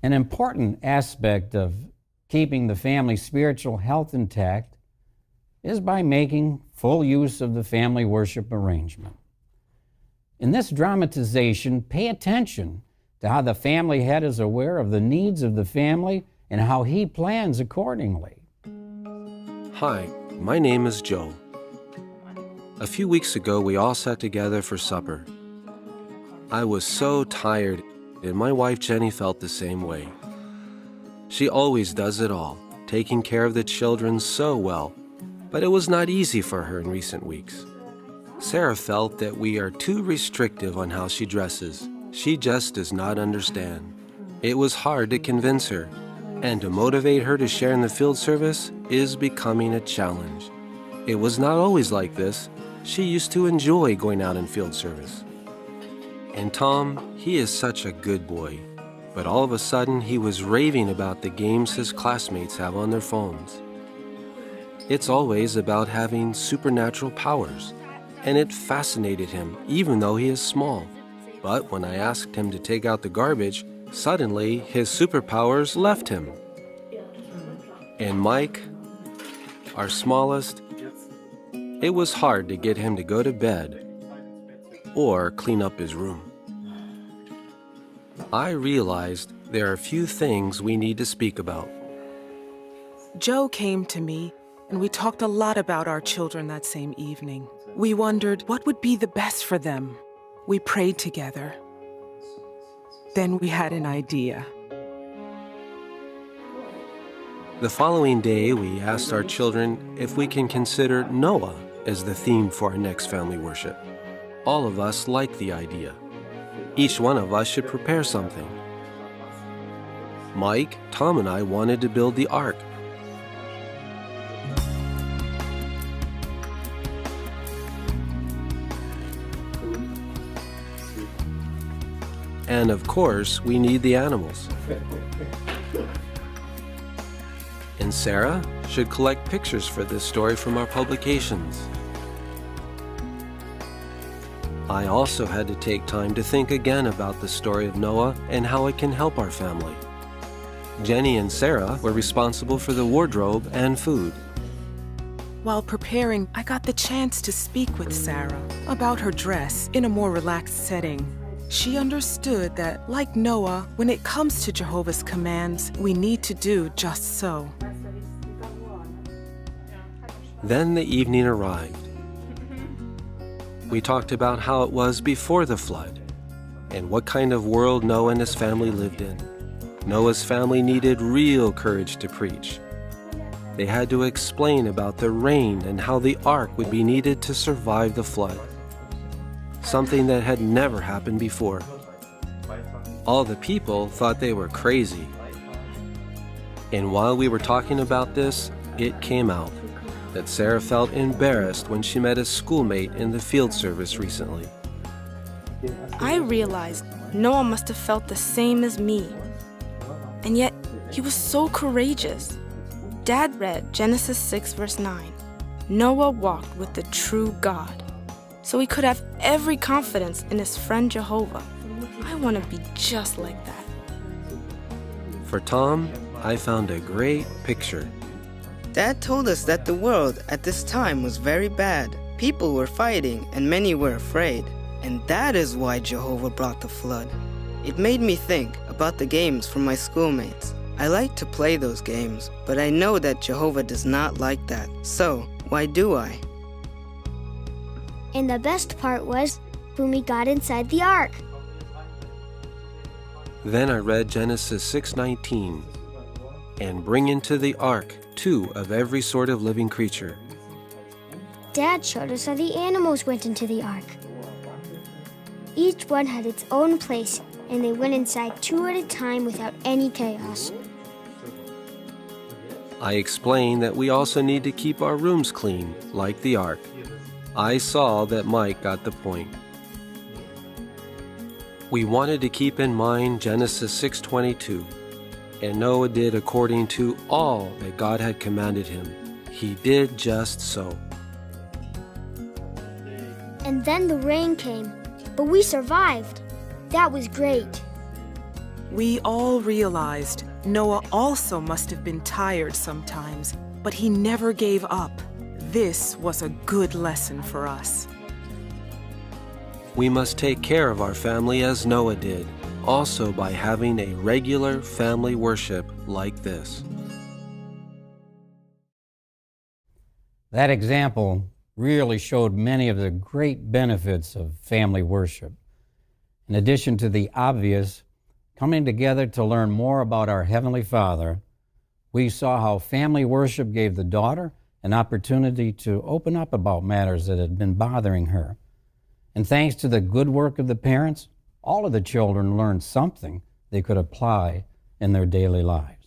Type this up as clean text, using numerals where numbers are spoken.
An important aspect of keeping the family's spiritual health intact is by making full use of the family worship arrangement. In this dramatization, pay attention to how the family head is aware of the needs of the family and how he plans accordingly. Hi, my name is Joe. A few weeks ago, we all sat together for supper. I was so tired, and my wife Jenny felt the same way. She always does it all, taking care of the children so well, but it was not easy for her in recent weeks. Sarah felt that we are too restrictive on how she dresses. She just does not understand. It was hard to convince her, and to motivate her to share in the field service is becoming a challenge. It was not always like this. She used to enjoy going out in field service. And Tom, he is such a good boy, but all of a sudden he was raving about the games his classmates have on their phones. It's always about having supernatural powers, and it fascinated him even though he is small. But when I asked him to take out the garbage, suddenly his superpowers left him. And Mike, our smallest, it was hard to get him to go to bed or clean up his room. I realized there are a few things we need to speak about. Joe came to me, and we talked a lot about our children that same evening. We wondered what would be the best for them. We prayed together. Then we had an idea. The following day, we asked our children if we can consider Noah as the theme for our next family worship. All of us liked the idea. Each one of us should prepare something. Mike, Tom, and I wanted to build the ark. And of course, we need the animals. And Sarah should collect pictures for this story from our publications. I also had to take time to think again about the story of Noah and how it can help our family. Jenny and Sarah were responsible for the wardrobe and food. While preparing, I got the chance to speak with Sarah about her dress in a more relaxed setting. She understood that, like Noah, when it comes to Jehovah's commands, we need to do just so. Then the evening arrived. We talked about how it was before the flood and what kind of world Noah and his family lived in. Noah's family needed real courage to preach. They had to explain about the rain and how the ark would be needed to survive the flood, something that had never happened before. All the people thought they were crazy. And while we were talking about this, it came out that Sarah felt embarrassed when she met a schoolmate in the field service recently. I realized Noah must have felt the same as me. And yet, he was so courageous. Dad read Genesis 6, verse 9. Noah walked with the true God. So he could have every confidence in his friend Jehovah. I want to be just like that. For Tom, I found a great picture. Dad told us that the world at this time was very bad. People were fighting and many were afraid. And that is why Jehovah brought the flood. It made me think about the games from my schoolmates. I like to play those games, but I know that Jehovah does not like that. So, why do I? And the best part was when we got inside the ark. Then I read Genesis 6:19, and bring into the ark 2 of every sort of living creature. Dad showed us how the animals went into the ark. Each one had its own place, and they went inside 2 at a time without any chaos. I explained that we also need to keep our rooms clean, like the ark. I saw that Mike got the point. We wanted to keep in mind Genesis 6:22, and Noah did according to all that God had commanded him. He did just so. And then the rain came, but we survived. That was great. We all realized Noah also must have been tired sometimes, but he never gave up. This was a good lesson for us. We must take care of our family as Noah did, also by having a regular family worship like this. That example really showed many of the great benefits of family worship. In addition to the obvious, coming together to learn more about our Heavenly Father, we saw how family worship gave the daughter an opportunity to open up about matters that had been bothering her. And thanks to the good work of the parents, all of the children learned something they could apply in their daily lives.